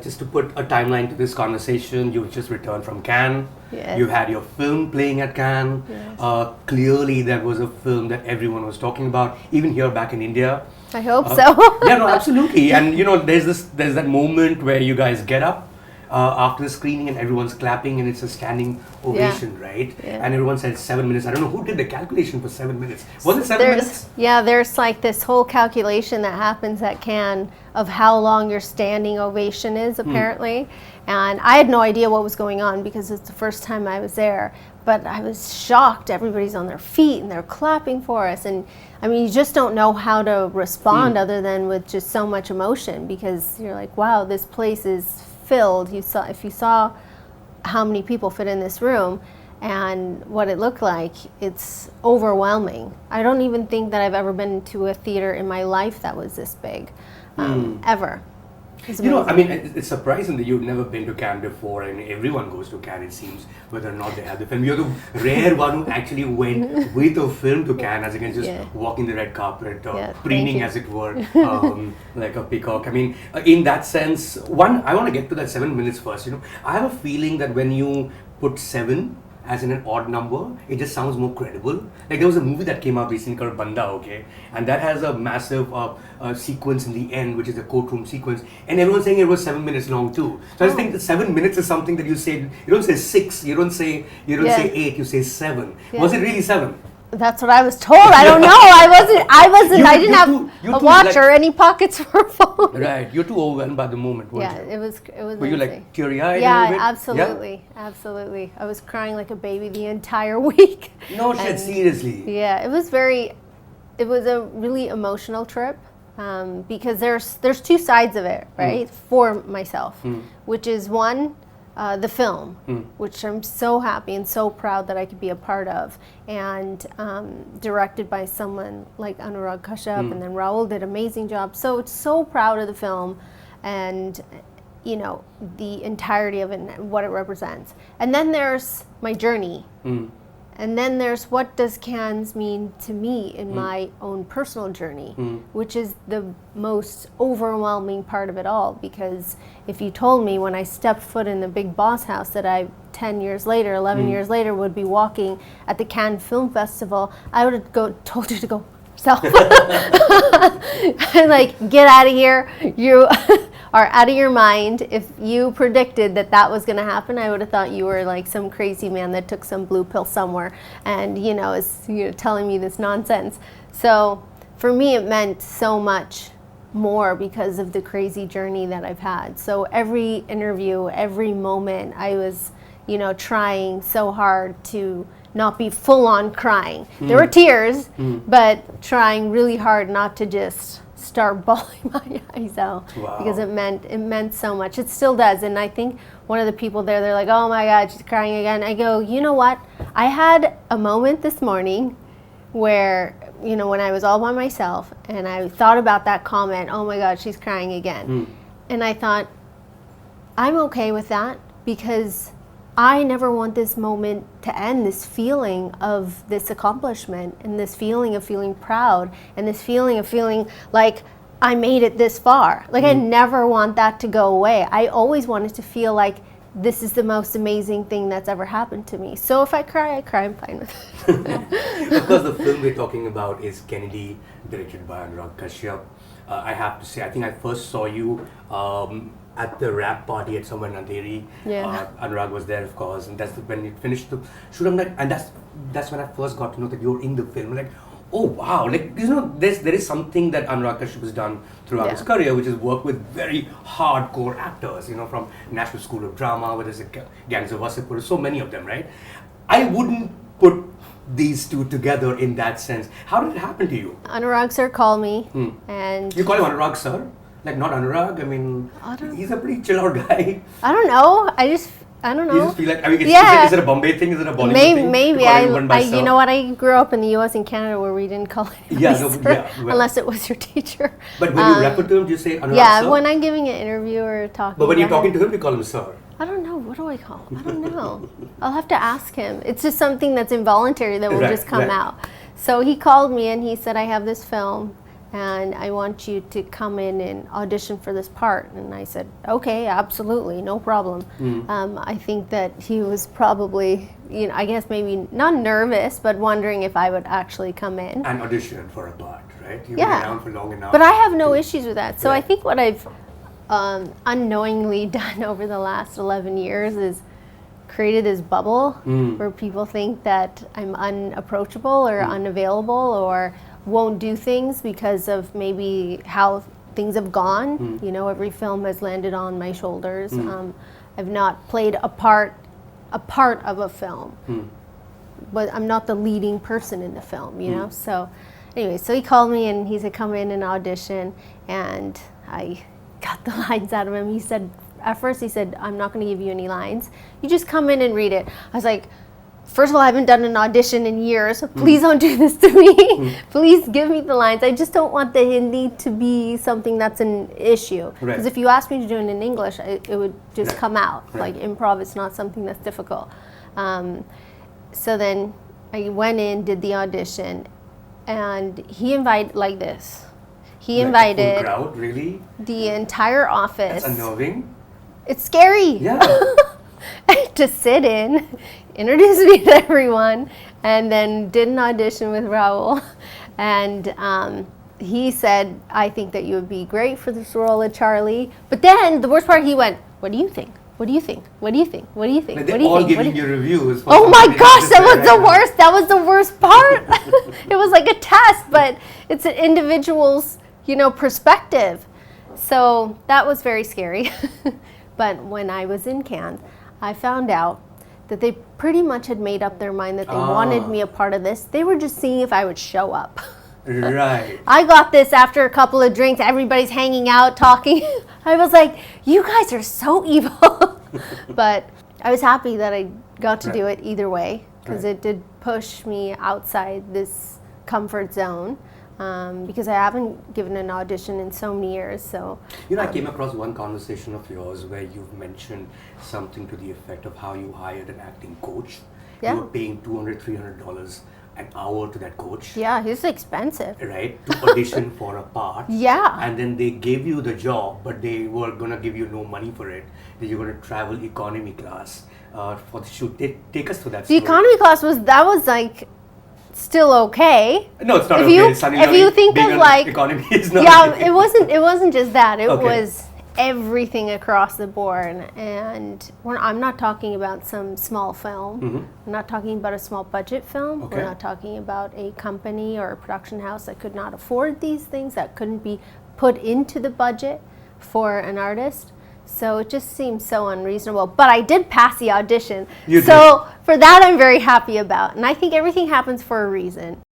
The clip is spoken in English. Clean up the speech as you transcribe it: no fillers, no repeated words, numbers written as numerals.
Just to put a timeline to this conversation, you've just returned from Cannes. Yes. You had your film playing at Cannes. Yes. Clearly, that was a film that everyone was talking about, even here back in India. I hope so. Yeah, no, absolutely. And there's that moment where you guys get up after the screening and everyone's clapping and it's a standing ovation, right? Yeah. And everyone said 7 minutes. I don't know who did the calculation for 7 minutes. Was it 7 minutes? Yeah, there's like this whole calculation that happens at Cannes of how long your standing ovation is, apparently. And I had no idea what was going on because it's the first time I was there. But I was shocked. Everybody's on their feet and they're clapping for us. And I mean, you just don't know how to respond other than with just so much emotion, because you're like, wow, this place is filled. If you saw how many people fit in this room and what it looked like, it's overwhelming. I don't even think that I've ever been to a theater in my life that was this big, ever. I mean, it's surprising that you've never been to Cannes before. I mean, everyone goes to Cannes, it seems, whether or not they have the film. You're the rare one who actually went with a film to Cannes, as against just walking the red carpet or preening, as it were, like a peacock. I mean, in that sense, I want to get to that 7 minutes first. I have a feeling that when you put 7 as in an odd number, it just sounds more credible. Like there was a movie that came out recently called Banda, okay? And that has a massive sequence in the end, which is the courtroom sequence. And everyone's saying it was 7 minutes long too. So I just think that 7 minutes is something that you say, you don't say 6, you don't say 8, you say 7. Yeah. Was it really 7? That's what I was told. I don't know. I didn't have a watch or any pockets for a phone. Right. You're too overwhelmed by the moment, weren't you? Yeah, it was Were you like teary-eyed? Yeah, absolutely. Yeah? Absolutely. I was crying like a baby the entire week. No shit, seriously. Yeah, it was a really emotional trip, because there's two sides of it, right? For myself, which is one, the film, which I'm so happy and so proud that I could be a part of, and directed by someone like Anurag Kashyap, and then Raul did an amazing job. So proud of the film, and the entirety of it and what it represents. And then there's my journey. And then there's what does Cannes mean to me in my own personal journey, which is the most overwhelming part of it all. Because if you told me when I stepped foot in the big boss house that I 10 years later, 11 years later, would be walking at the Cannes Film Festival, I would have told you to go yourself. Like, get out of here. You are out of your mind. If you predicted that was going to happen, I would have thought you were like some crazy man that took some blue pill somewhere and is telling me this nonsense. So for me, it meant so much more because of the crazy journey that I've had. So every interview, every moment, I was trying so hard to not be full on crying. There were tears, but trying really hard not to just start bawling my eyes out. Wow. Because it meant so much. It still does. And I think one of the people there, they're like, oh my God, she's crying again. I go, you know what? I had a moment this morning where, when I was all by myself and I thought about that comment, oh my God, she's crying again. And I thought, I'm okay with that, because I never want this moment to end, this feeling of this accomplishment and this feeling of feeling proud and this feeling of feeling like I made it this far. Like I never want that to go away. I always wanted to feel like this is the most amazing thing that's ever happened to me. So if I cry, I'm fine with it. Of course, the film we're talking about is Kennedy, directed by Anurag Kashyap. I have to say, I think I first saw you at the rap party at somewhere in Andheri. Anurag was there, of course, and that's when you finished the shoot. I'm like, and that's when I first got to know that you're in the film. I'm like, oh wow, like there is something that Anurag Kashyap has done throughout his career, which is work with very hardcore actors, from National School of Drama, whether it's Gangs of Wasseypur, so many of them, right? I wouldn't put these two together in that sense. How did it happen to you? Anurag sir called me, and you call him Anurag sir? Like not Anurag? I mean, he's a pretty chill out guy. I don't know. I don't know. You just feel like, I mean, is it a Bombay thing? Is it a Bollywood thing? Maybe. You know what? I grew up in the US and Canada where we didn't call it unless it was your teacher. But when you refer to him, do you say Anurag sir? Yeah, when I'm giving an interview or talking. But when you're talking to him, you call him sir. I don't know. What do I call him? I don't know. I'll have to ask him. It's just something that's involuntary that will just come out. So he called me and he said, I have this film and I want you to come in and audition for this part. And I said, okay, absolutely, no problem. I think that he was probably, I guess maybe not nervous, but wondering if I would actually come in. And audition for a part, right? You've been around for long enough. But I have no issues with that. So I think what I've unknowingly done over the last 11 years is created this bubble where people think that I'm unapproachable or unavailable or won't do things because of maybe how things have gone. Every film has landed on my shoulders. I've not played a part of a film, but I'm not the leading person in the film, So anyway, so he called me and he said, come in and audition, and I got the lines out of him. He said, at first he said, I'm not going to give you any lines. You just come in and read it. I was like, first of all, I haven't done an audition in years. Please don't do this to me. Please give me the lines. I just don't want the Hindi to be something that's an issue. Because if you ask me to do it in English, it would just come out. Like improv is not something that's difficult. So then I went in, did the audition, and he invited like this. He invited the crowd, really? The entire office. That's unnerving. It's scary. Yeah. To sit in, introduce me to everyone, and then did an audition with Raul. And he said, I think that you would be great for this role of Charlie. But then the worst part, he went, what do you think? What do you think? What do you think? What do you think? Like what do you all think? giving you reviews. Oh my gosh, that was the worst. That was the worst part. It was like a test, but it's an individual's, perspective. So that was very scary. But when I was in Cannes, I found out that they pretty much had made up their mind that they wanted me a part of this. They were just seeing if I would show up. Right. I got this after a couple of drinks. Everybody's hanging out, talking. I was like, you guys are so evil. But I was happy that I got to do it either way, because it did push me outside this comfort zone. Because I haven't given an audition in so many years. So I came across one conversation of yours where you've mentioned something to the effect of how you hired an acting coach. Yeah. You were paying $200, $300 an hour to that coach. Yeah, he's expensive. Right, to audition for a part. Yeah. And then they gave you the job, but they were going to give you no money for it. That you're going to travel economy class for the shoot. Take us through that story. The economy class was like still okay. No, it's not if okay. You, Sunny if you think being of like economy is not okay. it wasn't just that. It Okay. was everything across the board. And I'm not talking about some small film. I'm not talking about a small budget film. Okay. We're not talking about a company or a production house that could not afford these things, that couldn't be put into the budget for an artist. So it just seemed so unreasonable. But I did pass the audition. You so for that, I'm very happy about. And I think everything happens for a reason.